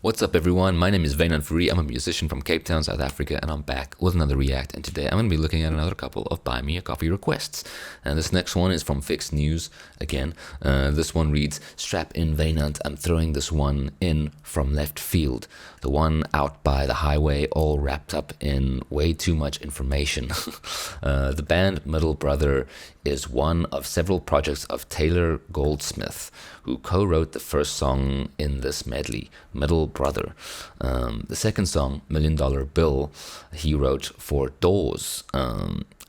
What's up, everyone? My name is Wynand Fourie. I'm a musician from Cape Town, South Africa, and I'm back with another React. And today I'm going to be looking at another couple of Buy Me a Coffee requests. And this next one is from Fixed News again. This one reads, "Strap in, Wynand. I'm throwing this one in from left field. The one out by the highway, all wrapped up in way too much information." The band Middle Brother is one of several projects of Taylor Goldsmith, who co-wrote the first song in this medley, Middle Brother. The second song, $1 Million Bill, he wrote for Doors,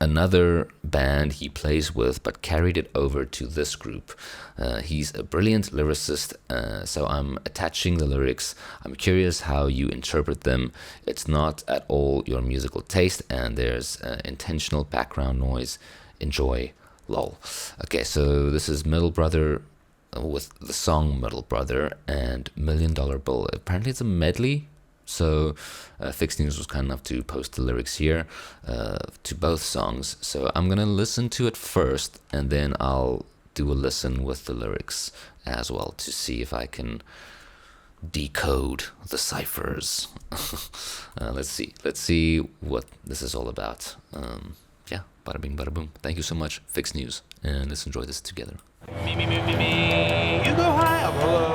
another band he plays with, but carried it over to this group. He's a brilliant lyricist, so I'm attaching the lyrics. I'm curious how you interpret them. It's not at all your musical taste, and there's intentional background noise. Enjoy. Lol. Okay, so this is Middle Brother with the song Middle Brother and $1 Million Bill. Apparently it's a medley, so Fixed News was kind enough to post the lyrics here to both songs. So I'm gonna listen to it first, and then I'll do a listen with the lyrics as well to see if I can decode the ciphers. Let's see what this is all about. Yeah, bada bing, bada boom. Thank you so much, Fixed News, and let's enjoy this together. Me. You go high, I'm low.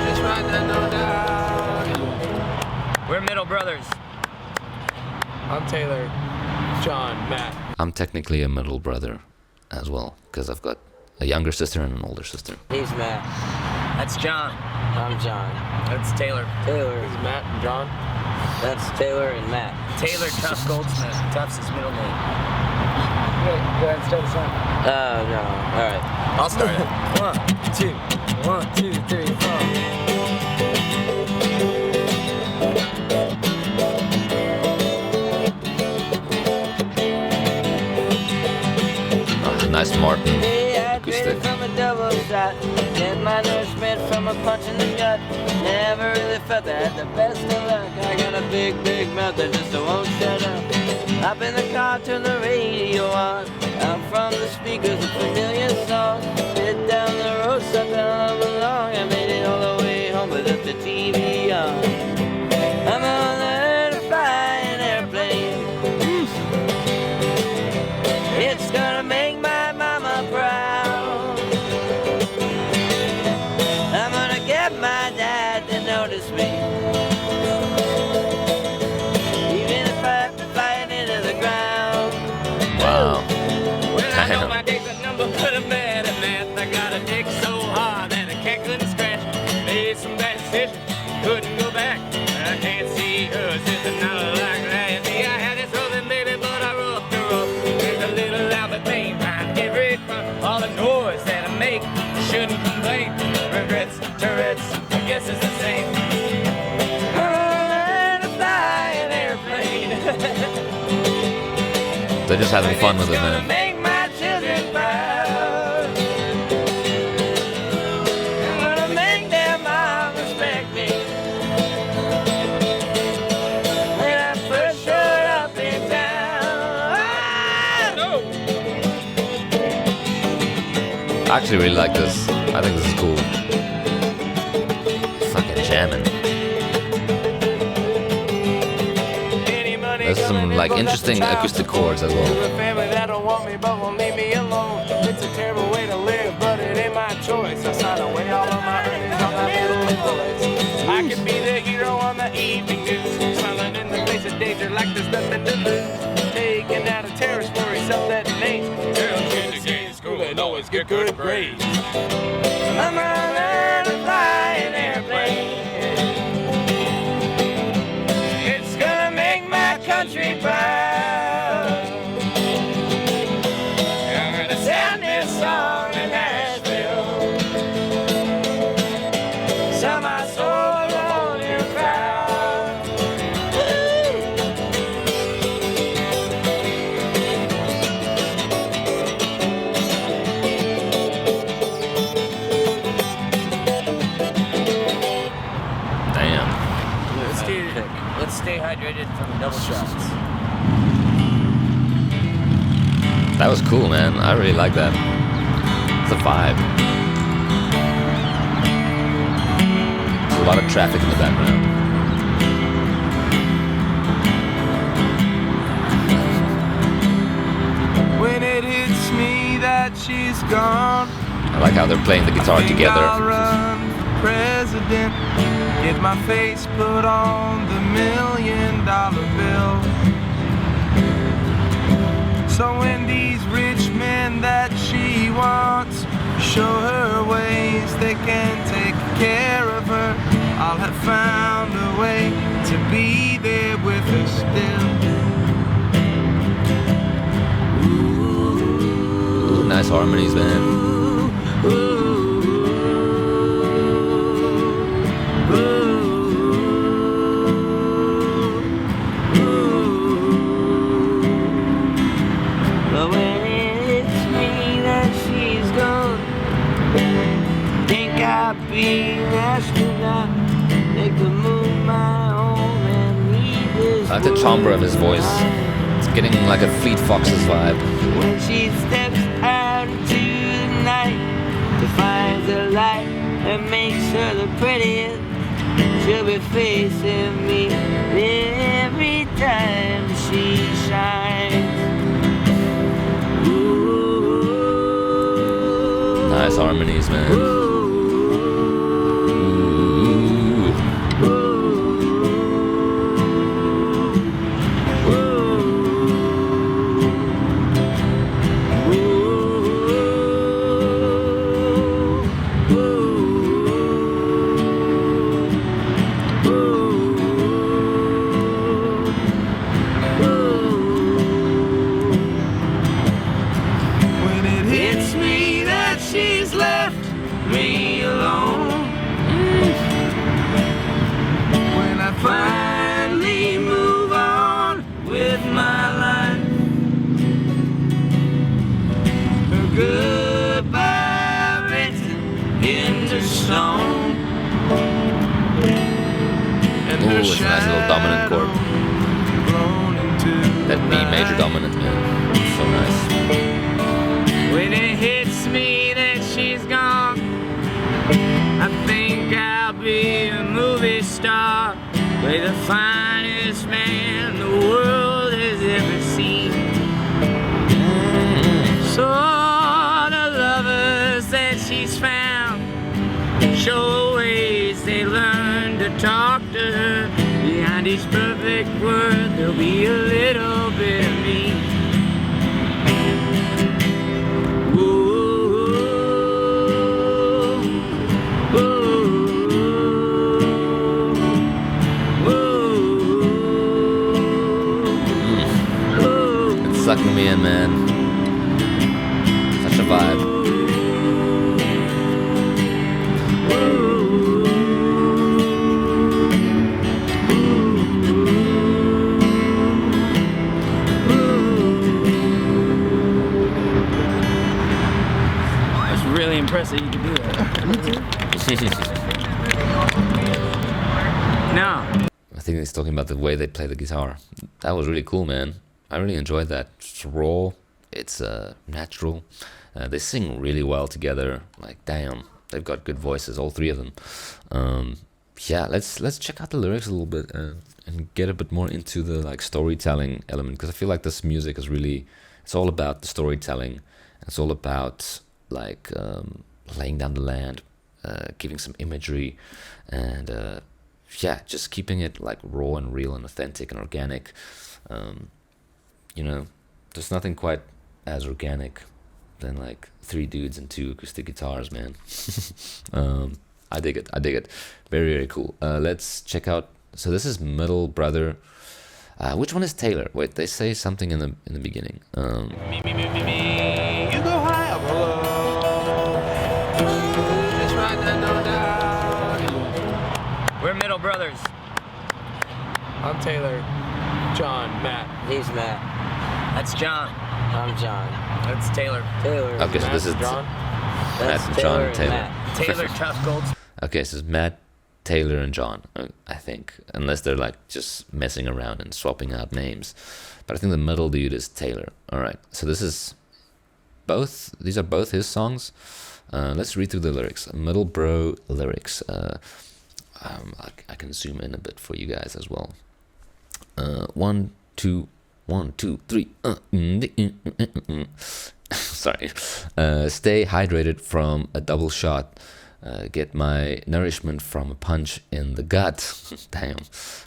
Just ride that note down. We're Middle Brothers. I'm Taylor, John, Matt. I'm technically a middle brother as well, because I've got a younger sister and an older sister. He's Matt. That's John. I'm John. That's Taylor. Taylor. He's Matt and John. That's Taylor and Matt. Taylor Tuff Goldsmith. Tuff's his middle name. Go ahead and start the song. No. All right. I'll start it. 1, 2, 3, 4. Nice Martin acoustic. From a double shot, get my nourishment from a punch in the gut. Never really felt that I had the best of luck. I got a big mouth that just won't shut up. Hop in the car, turn the radio on. Out from the speakers, a familiar song. Head down the road, something all along. I made it all the way home, but left the TV on. I'm gonna learn to fly an airplane. It's gonna make my mama proud. I'm gonna get my dad to notice me. Even if I have to fly it into the ground. Wow. Well, I know my day's a number, but I'm bad at math. I got a dick so hard that I can't couldn't scratch. Made some bad decisions, couldn't go back. I can't see her sister, not like that. See, I had this rolling baby, but I roughed her up. There's a little Albert pain behind every front. All the noise that I make, shouldn't complain. Regrets, Tourette's, I guess it's the same. I'm gonna fly an airplane. They're just having fun with it, man. Make my children proud. I'm gonna make their mom respect me. When I first showed up in town. No. I actually really like this. I think this is cool. Fucking jamming. There's some like interesting acoustic chords as well. A family that don't want me but won't leave me alone. It's a terrible way to live, but it ain't my choice. I sign away all of my earnings on my little bullets. I could be the hero on the evening news, smiling in the face of danger like there's nothing to lose. Taking out a terrorist for he self-detonates. Girls in the gay school and always get good grades. I'm gonna learn to fly an airplane. It's gonna make my country proud. I'm gonna sound this song in Nashville. Sell my soul on your crowd. Damn. Let's stay hydrated from double shots. That was cool, man. I really like that. It's a vibe. lot of traffic in the background. When it hits me that she's gone, I like how they're playing the guitar think together. I'll run for president, get my face put on the $1 million bill. So when these rich men that she wants show her ways they can take care of her, I'll have found a way to be there with her still. Ooh, nice harmonies, man. But when it's me that she's gone, think I'll be an astronaut, make the moon my home and leave this I like the timbre of his voice. It's getting like a Fleet Foxes vibe. when she steps out into the night to find the light that makes her the prettiest, she'll be facing me every time she shines. Nice harmonies, man. Ooh. When it hits me that she's left me alone, when I finally move on with my life, her goodbye written into stone, and Ooh, her it's a nice little dominant chord. shadow blown into That the B major night. dominant, man. So nice. When it hits me that she's gone, I think I'll be a movie star, with the finest man the world has ever seen. So all the lovers that she's found show ways they learn to talk to her. Behind each perfect word there'll be a little bit of me. It's sucking me in, man. Such a vibe. That's really impressive you can do that. No. I think he's talking about the way they play the guitar. That was really cool, man. I really enjoyed that. It's raw. It's natural. They sing really well together. Like, damn, they've got good voices, all three of them. Yeah, let's check out the lyrics a little bit and get a bit more into the like storytelling element, because I feel like this music is really, it's all about the storytelling. It's all about like laying down the land, giving some imagery, and yeah, just keeping it like raw and real and authentic and organic. You know, there's nothing quite as organic than like three dudes and two acoustic guitars, man. I dig it. Very, very cool. Let's check out. So this is Middle Brother. Which one is Taylor? Wait, they say something in the beginning. You go high up, hello. Just ride that note down. We're middle brothers. I'm Taylor. John, Matt. He's Matt. That's John. I'm John. That's Taylor. Taylor. Okay, so this is John. That's Matt and John and Taylor. Taylor. Matt. Taylor Tough Gold. Okay, so it's Matt, Taylor, and John, I think, unless they're like just messing around and swapping out names. But I think the middle dude is Taylor. All right, so these are both his songs. Let's read through the lyrics. Middle bro lyrics. I can zoom in a bit for you guys as well. 1, 2, 1, 2, 3. Sorry. Stay hydrated from a double shot. Get my nourishment from a punch in the gut. Damn.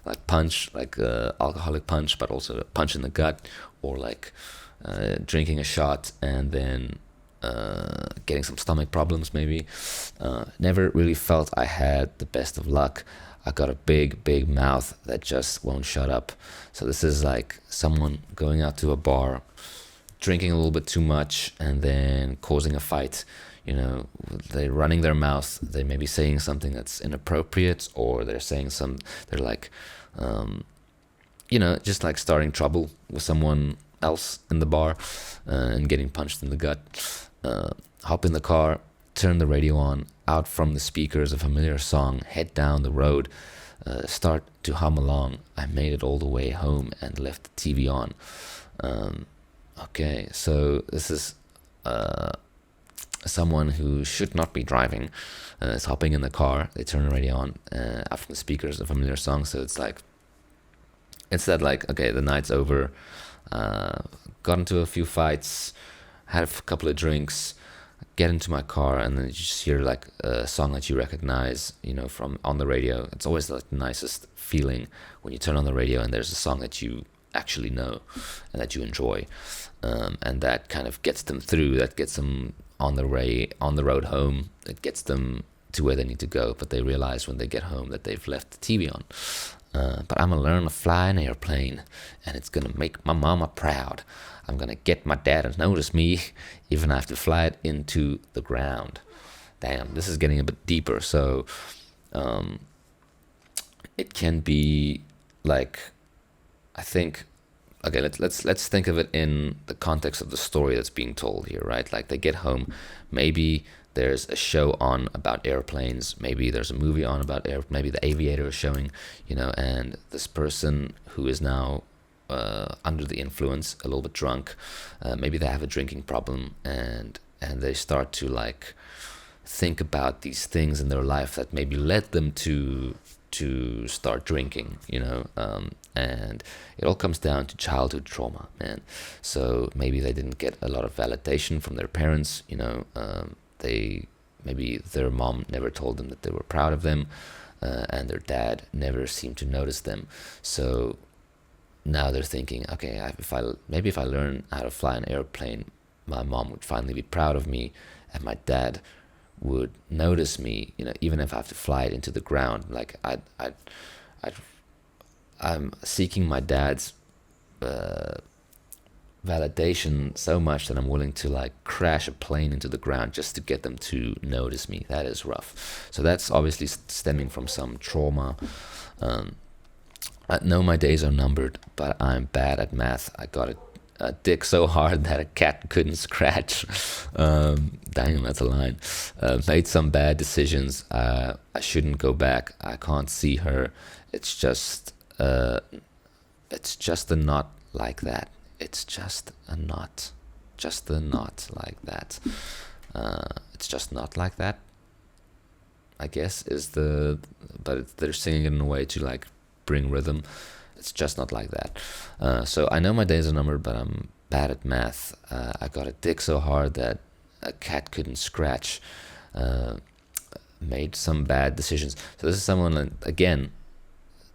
Like punch, like alcoholic punch, but also a punch in the gut, or like drinking a shot and then getting some stomach problems maybe. Never really felt I had the best of luck. I got a big mouth that just won't shut up. So this is like someone going out to a bar, drinking a little bit too much, and then causing a fight. You know, they're running their mouth. They may be saying something that's inappropriate, or they're like, you know, just like starting trouble with someone else in the bar and getting punched in the gut. Hop in the car, turn the radio on, out from the speakers a familiar song, head down the road, start to hum along. I made it all the way home and left the TV on. Okay, so this is someone who should not be driving. Is hopping in the car, they turn the radio on, out from the speakers a familiar song. So it's that like, okay, the night's over, got into a few fights, had a couple of drinks, get into my car, and then you just hear like a song that you recognize, you know, from on the radio. It's always like the nicest feeling when you turn on the radio and there's a song that you actually know and that you enjoy, and that kind of gets them through. That gets them on the road home. It gets them to where they need to go, but they realize when they get home that they've left the TV on. But I'm gonna learn to fly an airplane, and it's gonna make my mama proud. I'm gonna get my dad to notice me, even if I have to fly it into the ground. Damn, this is getting a bit deeper. So it can be like, I think, okay, let's think of it in the context of the story that's being told here, right? Like they get home, maybe there's a show on about airplanes, maybe there's a movie on about maybe The Aviator is showing, you know, and this person who is now under the influence, a little bit drunk, maybe they have a drinking problem, and they start to like think about these things in their life that maybe led them to start drinking, you know, and it all comes down to childhood trauma, man. So maybe they didn't get a lot of validation from their parents, you know. Maybe their mom never told them that they were proud of them, and their dad never seemed to notice them. So now they're thinking, okay, if I learn how to fly an airplane, my mom would finally be proud of me, and my dad would notice me, you know, even if I have to fly it into the ground. Like I'm seeking my dad's validation so much that I'm willing to like crash a plane into the ground just to get them to notice me. That is rough. So that's obviously stemming from some trauma. I know my days are numbered, but I'm bad at math. I got a dick so hard that a cat couldn't scratch. Damn, that's a line. Made some bad decisions. I shouldn't go back. I can't see her. It's just a knot like that. It's just a knot. Just a knot like that. It's just not like that, I guess, but they're singing it in a way to like bring rhythm. It's just not like that. So I know my days are numbered, but I'm bad at math. I got a dick so hard that a cat couldn't scratch. Made some bad decisions. So this is someone, again,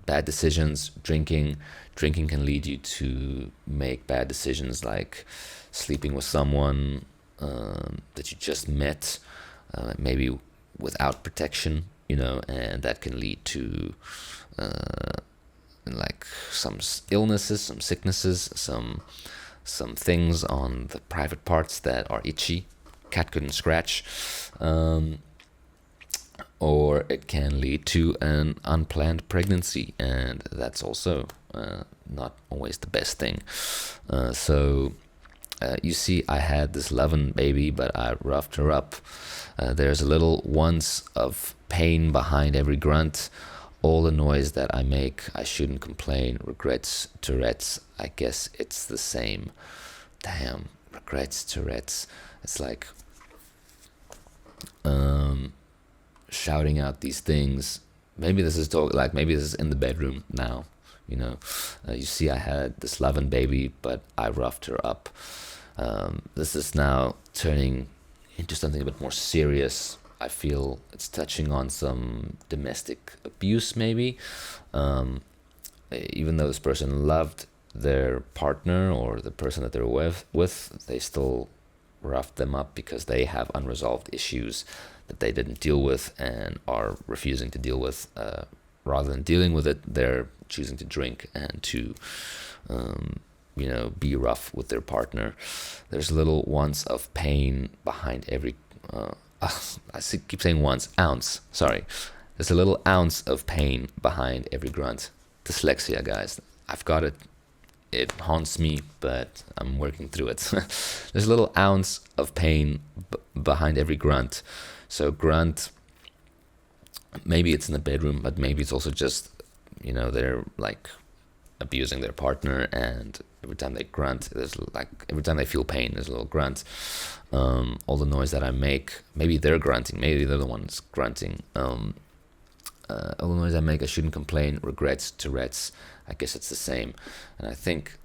bad decisions. Drinking can lead you to make bad decisions, like sleeping with someone that you just met, maybe without protection, you know, and that can lead to like some illnesses, some sicknesses, some things on the private parts that are itchy. Cat couldn't scratch. Or it can lead to an unplanned pregnancy, and that's also not always the best thing. So you see, I had this lovin' baby, but I roughed her up. There's a little once of pain behind every grunt. All the noise that I make, I shouldn't complain. Regrets, Tourette's, I guess it's the same. Damn, regrets, Tourette's. It's like shouting out these things maybe this is maybe this is in the bedroom now. You know, you see, I had this loving baby, but I roughed her up. This is now turning into something a bit more serious. I feel it's touching on some domestic abuse, maybe. Even though this person loved their partner or the person that they're with, they still roughed them up because they have unresolved issues that they didn't deal with and are refusing to deal with. Rather than dealing with it, they're choosing to drink and to, be rough with their partner. There's little ounce of pain behind every. Keep saying ounce. Sorry, there's a little ounce of pain behind every grunt. Dyslexia, guys. I've got it. It haunts me, but I'm working through it. There's a little ounce of pain behind every grunt. So grunt. Maybe it's in the bedroom, but maybe it's also just, they're like abusing their partner, and every time they grunt, every time they feel pain, there's a little grunt. All the noise that I make, maybe they're grunting, maybe they're the ones grunting. All the noise I make, I shouldn't complain, regrets, Tourette's, I guess it's the same. And I think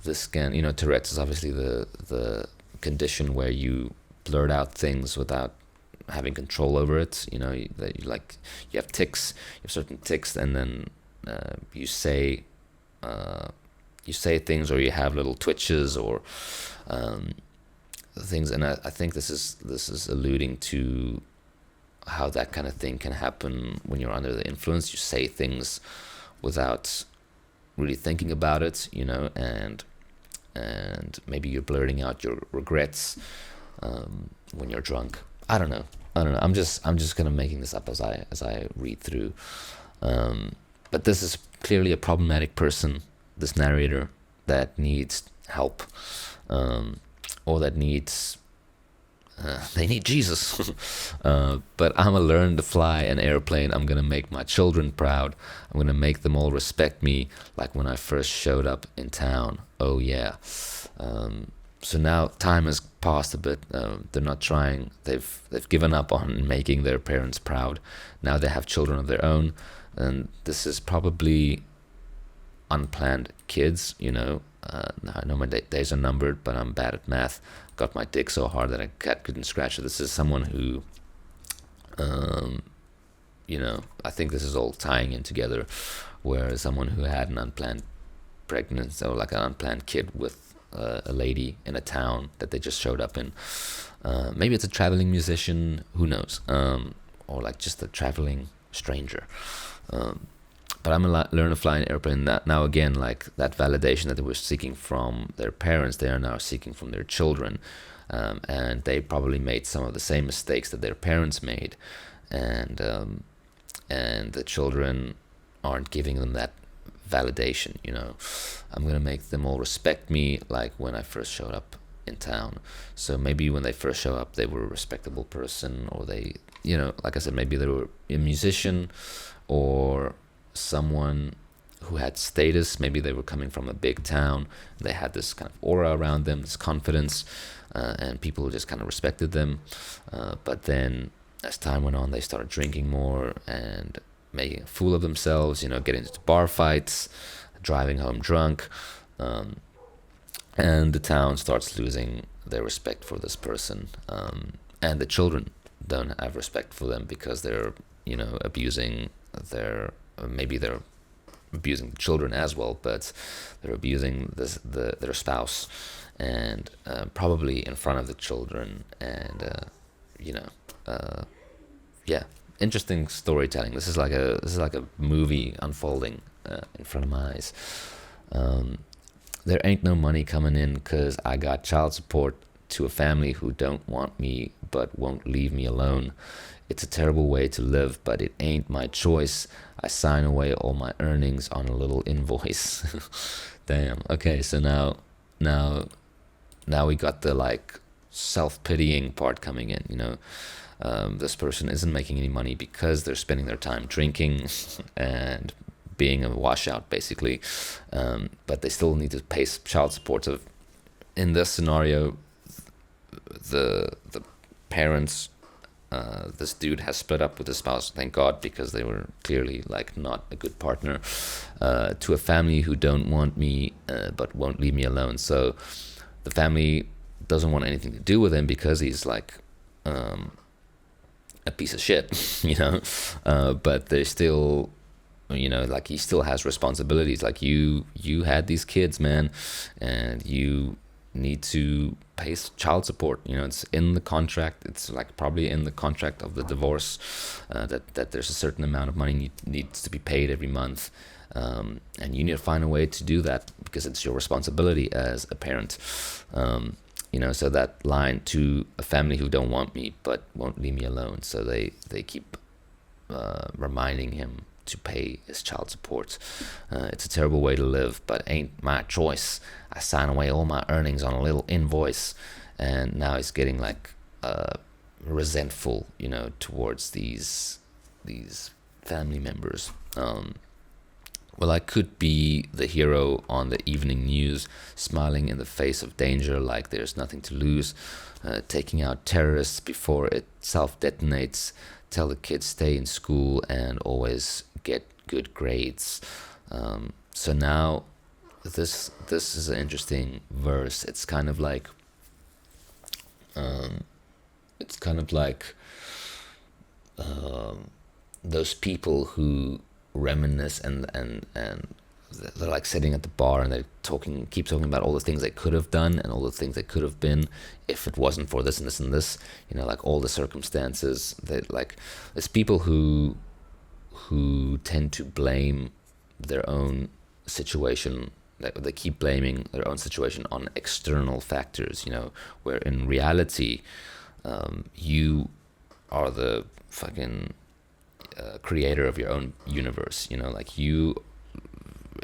this Tourette's is obviously the condition where you blurt out things without having control over it. You have tics, you have certain tics, and then you say things, or you have little twitches or things. And I think this is alluding to how that kind of thing can happen when you're under the influence. You say things without really thinking about it, and maybe you're blurting out your regrets when you're drunk. I don't know. I'm just kind of making this up as I read through. But this is clearly a problematic person, this narrator, that needs help, or that needs. They need Jesus. But I'm gonna learn to fly an airplane. I'm gonna make my children proud. I'm gonna make them all respect me like when I first showed up in town. Oh yeah. So now time has passed a bit. They're not trying. They've given up on making their parents proud. Now they have children of their own, and this is probably unplanned kids. I know my days are numbered, but I'm bad at math. Got my dick so hard that I couldn't scratch it. This is someone who, I think this is all tying in together, where someone who had an unplanned pregnancy, or like an unplanned kid with a lady in a town that they just showed up in. Maybe it's a traveling musician, who knows, or like just a traveling stranger. But I'm gonna learn to fly an airplane. Now again, like that validation that they were seeking from their parents, they are now seeking from their children, and they probably made some of the same mistakes that their parents made, and the children aren't giving them that validation. I'm gonna make them all respect me like when I first showed up in town. So maybe when they first show up, they were a respectable person, or they, like I said, maybe they were a musician, or someone who had status. Maybe they were coming from a big town. They had this kind of aura around them, this confidence, and people just kind of respected them. But then as time went on, they started drinking more and making a fool of themselves, getting into bar fights, driving home drunk, and the town starts losing their respect for this person, and the children don't have respect for them because they're abusing maybe they're abusing the children as well, but they're abusing their spouse, and probably in front of the children, and interesting storytelling. This is like a movie unfolding in front of my eyes. There ain't no money coming in 'cause I got child support to a family who don't want me but won't leave me alone. It's a terrible way to live, but it ain't my choice. I sign away all my earnings on a little invoice. Damn. Okay, so now we got the like self-pitying part coming in. This person isn't making any money because they're spending their time drinking and being a washout, basically. But they still need to pay child support. So in this scenario, the parents this dude has split up with his spouse, thank God, because they were clearly like not a good partner, to a family who don't want me but won't leave me alone. So the family doesn't want anything to do with him because he's like a piece of shit, you know, but they still, you know, like he still has responsibilities. Like you had these kids, man, and you need to pay child support. You know, it's in the contract. It's like probably in the contract of the divorce, that there's a certain amount of money needs to be paid every month, and you need to find a way to do that because it's your responsibility as a parent. You know, so that line, to a family who don't want me but won't leave me alone. So they keep reminding him to pay his child support. It's a terrible way to live, but ain't my choice. I sign away all my earnings on a little invoice, and now he's getting like resentful, you know, towards these family members. Well, I could be the hero on the evening news, smiling in the face of danger like there's nothing to lose, taking out terrorists before it self-detonates, tell the kids stay in school and always get good grades. So now this is an interesting verse. It's kind of like those people who reminisce and they're like sitting at the bar and they keep talking about all the things they could have done and all the things they could have been if it wasn't for this and this and this, you know, like all the circumstances. That like there's people who tend to blame their own situation. They keep blaming their own situation on external factors, you know, where in reality you are the fucking creator of your own universe. You know, like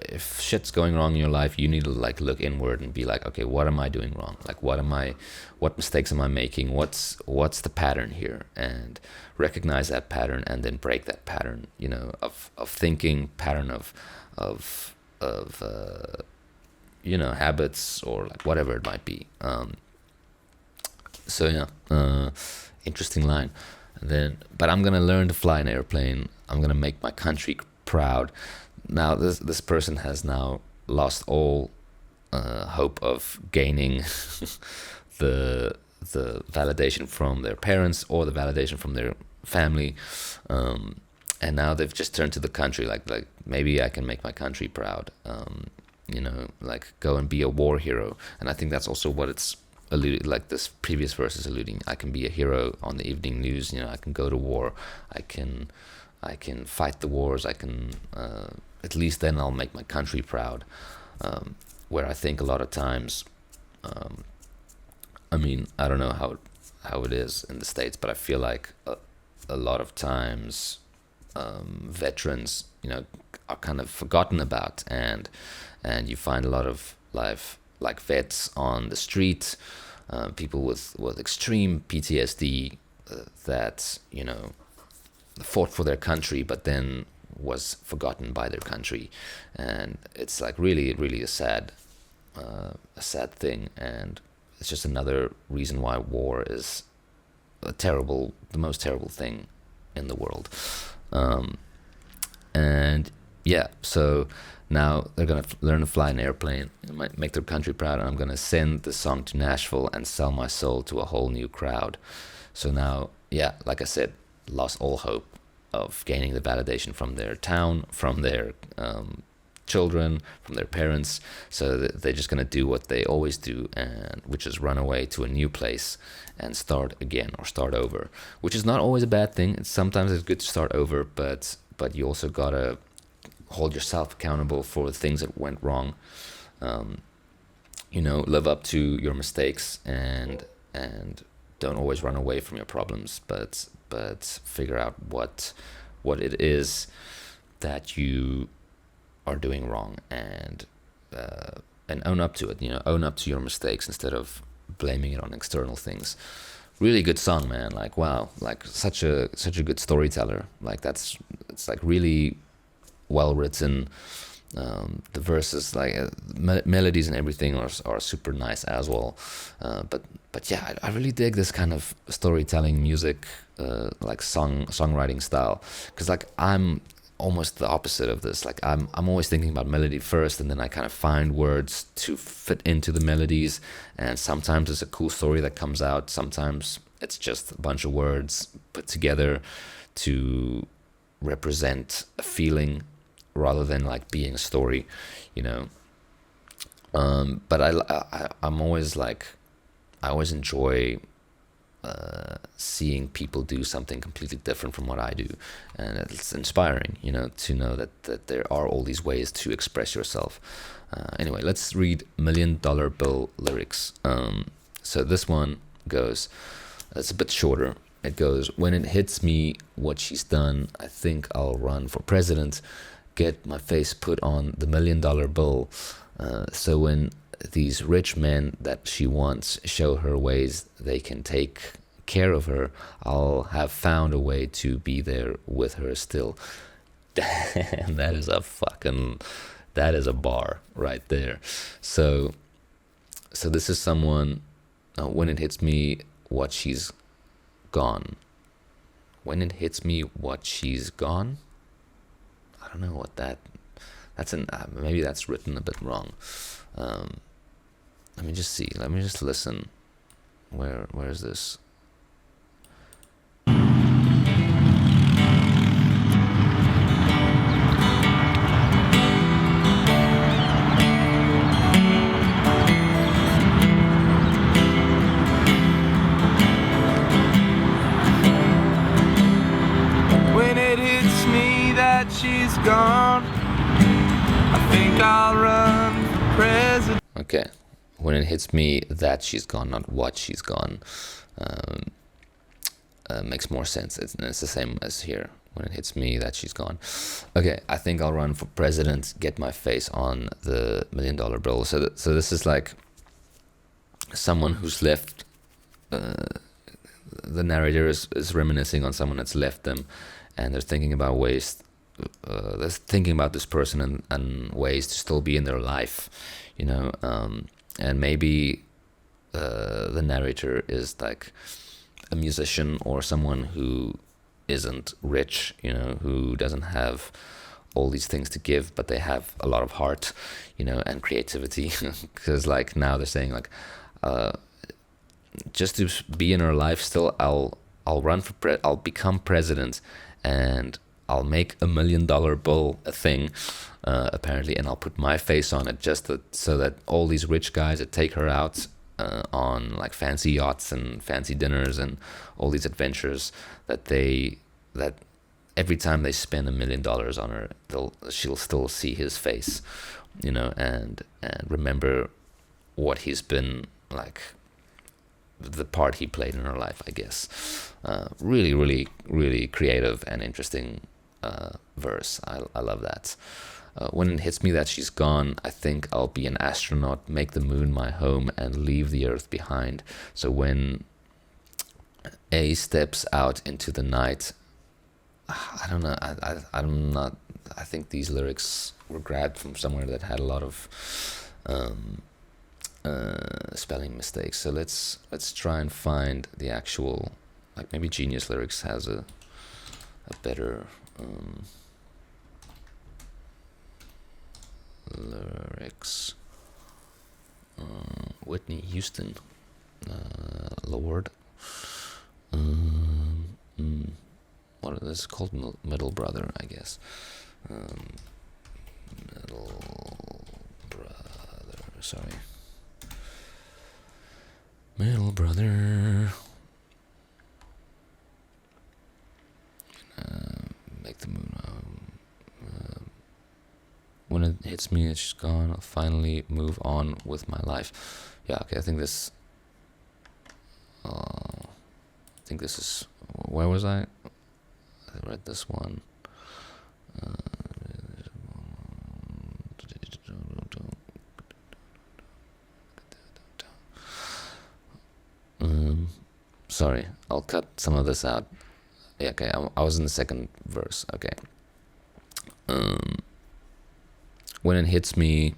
if shit's going wrong in your life, you need to like look inward and be like, okay, what am I doing wrong? Like what mistakes am I making? What's the pattern here? And recognize that pattern and then break that pattern, you know, of thinking, pattern of you know, habits or like whatever it might be. So yeah, interesting line. But I'm gonna learn to fly an airplane. I'm gonna make my country proud. Now this person has now lost all hope of gaining the validation from their parents or the validation from their family, and now they've just turned to the country. Like maybe I can make my country proud. You know, like go and be a war hero. And I think that's also what it's alluded, like this previous verse is alluding. I can be a hero on the evening news. You know, I can go to war. I can fight the wars. I can at least then I'll make my country proud. Where I think a lot of times, I mean, I don't know how it is in the States, but I feel like a lot of times veterans, you know, are kind of forgotten about, and you find a lot of life like vets on the street, people with extreme PTSD that, you know, fought for their country but then was forgotten by their country, and it's like really a sad thing, and it's just another reason why war is the most terrible thing in the world. And yeah, so now they're gonna learn to fly an airplane. It might make their country proud, and I'm gonna send the song to Nashville and sell my soul to a whole new crowd. So now, yeah, like I said, lost all hope of gaining the validation from their town, from their children, from their parents. So they're just gonna do what they always do, and which is run away to a new place and start again or start over, which is not always a bad thing. Sometimes it's good to start over, but you also gotta hold yourself accountable for the things that went wrong. You know, live up to your mistakes and don't always run away from your problems, but figure out what it is that you are doing wrong, and own up to it. You know, own up to your mistakes instead of blaming it on external things. Really good song, man. Like, wow, like such a good storyteller. Like it's like really well written. The verses, like melodies and everything, are super nice as well. But yeah, I really dig this kind of storytelling music, like songwriting style, because like I'm almost the opposite of this. Like I'm always thinking about melody first, and then I kind of find words to fit into the melodies. And sometimes it's a cool story that comes out. Sometimes it's just a bunch of words put together to represent a feeling rather than like being a story, you know. But I'm always like, I always enjoy seeing people do something completely different from what I do, and it's inspiring, you know, to know that there are all these ways to express yourself. Anyway, let's read $1 Million Bill lyrics. So this one goes, it's a bit shorter. It goes, when it hits me what she's done, I think I'll run for president, get my face put on the $1 million bill. So when these rich men that she wants show her ways they can take care of her, I'll have found a way to be there with her still. Damn, that is a bar right there. So this is someone, when it hits me what she's gone. When it hits me what she's gone. I don't know what that's maybe that's written a bit wrong. Let me just see. Let me just listen. Where is this? When it hits me that she's gone, I think I'll run for president. Okay. When it hits me that she's gone, not what she's gone, makes more sense. It's the same as here. When it hits me that she's gone. Okay, I think I'll run for president, get my face on the $1 Million bill. So this is like someone who's left. The narrator is reminiscing on someone that's left them, and they're thinking about ways. They're thinking about this person and ways to still be in their life, you know. And maybe the narrator is like a musician or someone who isn't rich, you know, who doesn't have all these things to give, but they have a lot of heart, you know, and creativity. Because like now they're saying like, just to be in her life still, I'll run for I'll become president, and I'll make $1 million bill a thing, apparently, and I'll put my face on it just so that all these rich guys that take her out on like fancy yachts and fancy dinners and all these adventures, that every time they spend $1 million on her, she'll still see his face, you know, and remember what he's been like, the part he played in her life, I guess. Really, really, really creative and interesting verse. I love that. When it hits me that she's gone, I think I'll be an astronaut, make the moon my home, and leave the earth behind. So when A steps out into the night, I don't know. I'm not. I think these lyrics were grabbed from somewhere that had a lot of spelling mistakes. So let's try and find the actual, like maybe Genius Lyrics has a better lyrics. Whitney Houston, Lord. What is this called? Middle Brother, I guess. Middle Brother. Sorry. Middle Brother. Make the moon. When it hits me that she's gone, I'll finally move on with my life. Yeah, okay, I think this is, where was I? I read this one. Sorry, I'll cut some of this out. Yeah, okay, I was in the second verse. Okay. when it hits me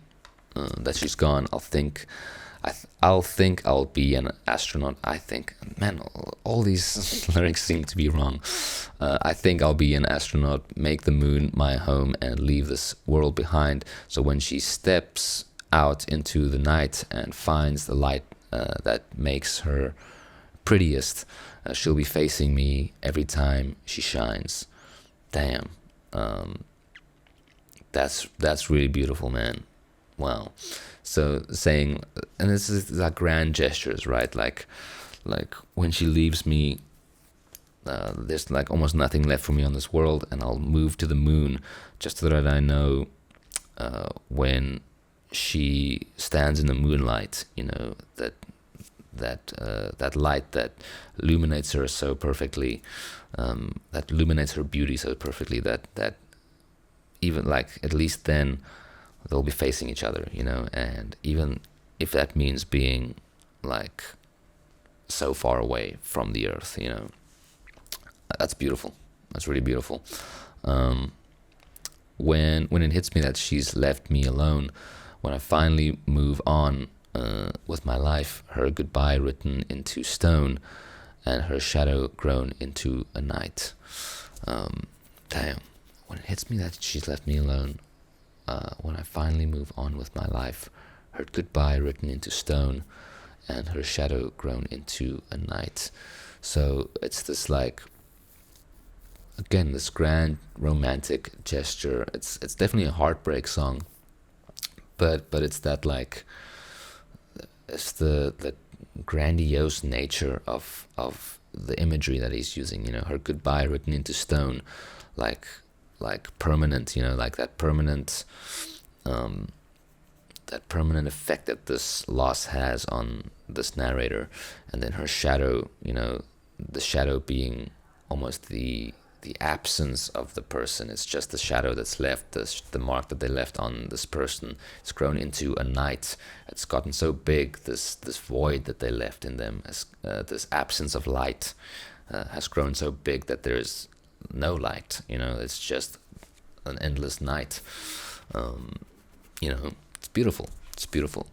that she's gone, I'll think I'll be an astronaut. I think, man, all these lyrics seem to be wrong. I think I'll be an astronaut, make the moon my home, and leave this world behind. So when she steps out into the night and finds the light that makes her prettiest, she'll be facing me every time she shines. Damn, that's really beautiful, man. Wow. So saying, and this is like grand gestures, right? Like when she leaves me, there's like almost nothing left for me on this world, and I'll move to the moon, just so that I know when she stands in the moonlight, you know, that light that illuminates her so perfectly, that illuminates her beauty so perfectly, that even like at least then they'll be facing each other, you know, and even if that means being like so far away from the earth, you know, that's beautiful. That's really beautiful. When it hits me that she's left me alone, when I finally move on with my life, her goodbye written into stone, and her shadow grown into a night. Damn. When it hits me that she's left me alone, when I finally move on with my life, her goodbye written into stone, and her shadow grown into a night. So it's this like, again, this grand romantic gesture. It's definitely a heartbreak song, but it's that like, it's the grandiose nature of the imagery that he's using. You know, her goodbye written into stone, like permanent, you know, like that permanent effect that this loss has on this narrator. And then her shadow, you know, the shadow being almost the absence of the person. It's just the shadow that's left, the mark that they left on this person. It's grown into a night. It's gotten so big, this void that they left in them, this absence of light has grown so big that there's no light, you know, it's just an endless night. You know, it's beautiful. It's beautiful.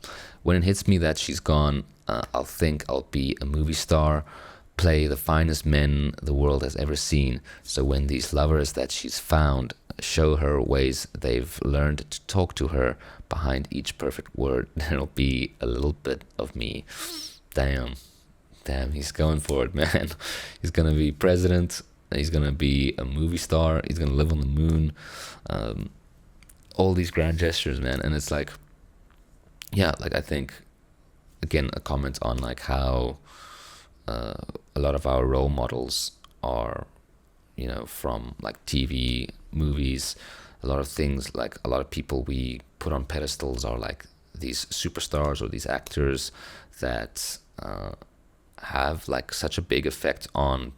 When it hits me that she's gone, I'll think I'll be a movie star, play the finest men the world has ever seen. So when these lovers that she's found show her ways they've learned to talk to her, behind each perfect word there'll be a little bit of me. Damn, he's going for it, man. He's gonna be president. He's gonna be a movie star. He's gonna live on the moon. All these grand gestures, man. And it's like, yeah, like I think, again, a comment on like how a lot of our role models are, you know, from like TV, movies, a lot of things, like a lot of people we put on pedestals are like these superstars or these actors that have like such a big effect on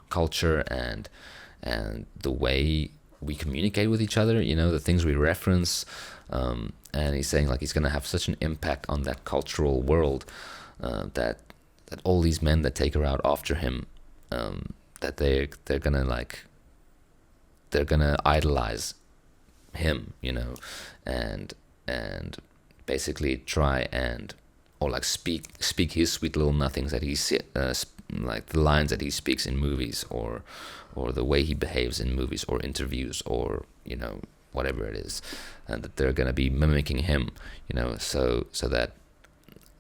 culture and the way we communicate with each other, you know, the things we reference, and he's saying like he's gonna have such an impact on that cultural world, that all these men that take her out after him, that they're gonna idolize him, you know, and basically try and, or like speak his sweet little nothings that he like the lines that he speaks in movies, or the way he behaves in movies or interviews, or, you know, whatever it is, and that they're gonna be mimicking him, you know, so that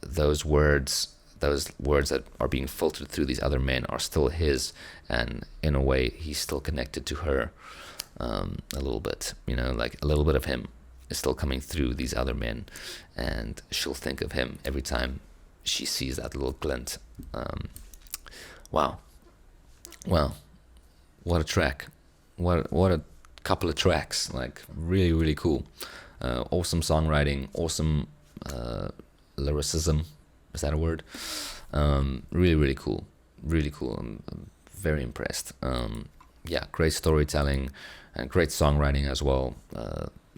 those words that are being filtered through these other men are still his, and in a way he's still connected to her, a little bit, you know, like a little bit of him is still coming through these other men, and she'll think of him every time she sees that little glint. Wow, what a track, what a couple of tracks, like really, really cool. Awesome songwriting, awesome lyricism, is that a word? Really, really cool. I'm very impressed. Yeah, great storytelling and great songwriting as well.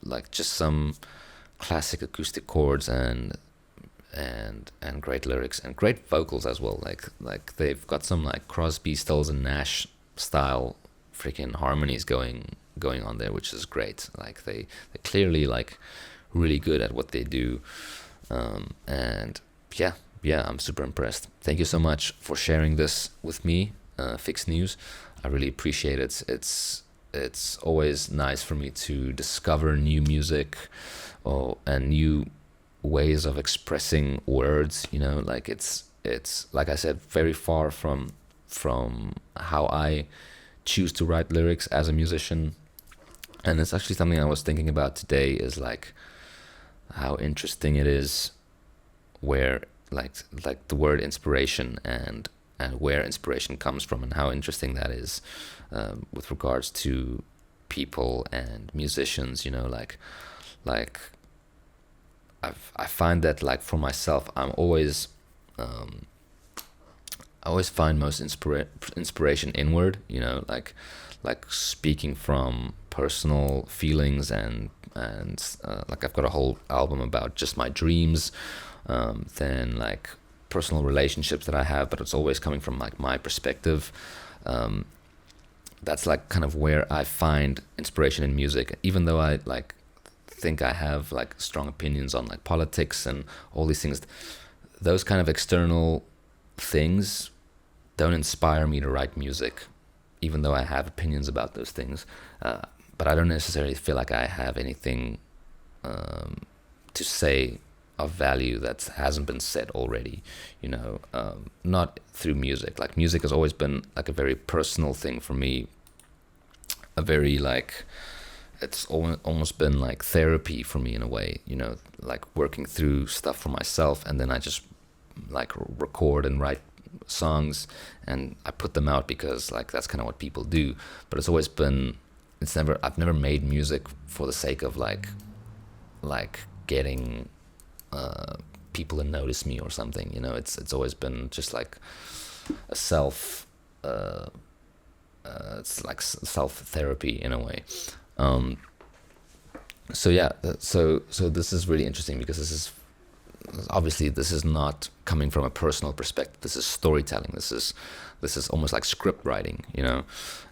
Like just some classic acoustic chords and great lyrics and great vocals as well. Like they've got some like Crosby, Stills and Nash style freaking harmonies going going on there, which is great. Like they're clearly like really good at what they do, and yeah, I'm super impressed. Thank you so much for sharing this with me, Fix News. I really appreciate it. It's always nice for me to discover new music, and new ways of expressing words. You know, like it's like I said, very far from how I choose to write lyrics as a musician. And it's actually something I was thinking about today, is like how interesting it is where like the word inspiration and where inspiration comes from, and how interesting that is with regards to people and musicians. You know, like I find that, like, for myself, I always find most inspiration inward. You know, like speaking from personal feelings, and like I've got a whole album about just my dreams, then like personal relationships that I have, but it's always coming from like my perspective. That's like kind of where I find inspiration in music, even though I like think I have like strong opinions on like politics and all these things. Those kind of external things don't inspire me to write music, even though I have opinions about those things. But I don't necessarily feel like I have anything to say of value that hasn't been said already, you know, not through music. Like music has always been like a very personal thing for me, a very like, it's almost been like therapy for me in a way, you know, like working through stuff for myself, and then I just like record and write songs and I put them out because like that's kind of what people do. But it's always been, I've never made music for the sake of like getting people to notice me or something, you know. It's always been just like a it's like self-therapy in a way. So yeah, so this is really interesting, because this is not coming from a personal perspective. This is storytelling. This is almost like script writing, you know,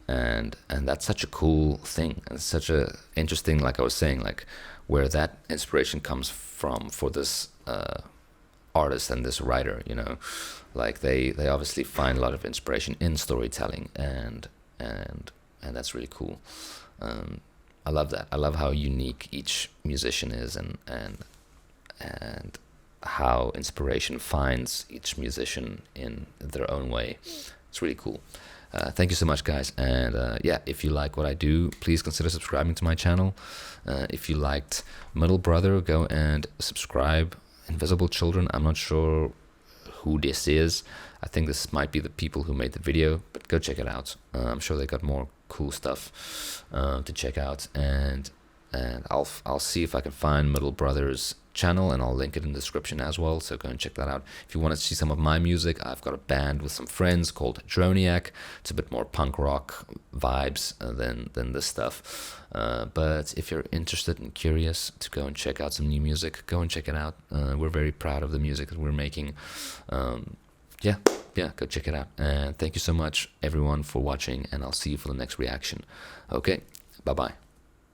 and that's such a cool thing, and such a interesting, like I was saying, like where that inspiration comes from for this artist and this writer, you know, like they obviously find a lot of inspiration in storytelling, and that's really cool. I love that. I love how unique each musician is, and how inspiration finds each musician in their own way. It's really cool. Thank you so much, guys. And yeah, if you like what I do, please consider subscribing to my channel. If you liked Middle Brother, go and subscribe. Invisible Children, I'm not sure who this is. I think this might be the people who made the video, but go check it out. I'm sure they got more cool stuff to check out, and I'll see if I can find Middle Brother's channel, and I'll link it in the description as well, so go and check that out. If you want to see some of my music, I've got a band with some friends called Droniac. It's a bit more punk rock vibes than this stuff, but if you're interested and curious to go and check out some new music, go and check it out. We're very proud of the music that we're making. Yeah, go check it out. And thank you so much, everyone, for watching, and I'll see you for the next reaction. Okay, bye-bye.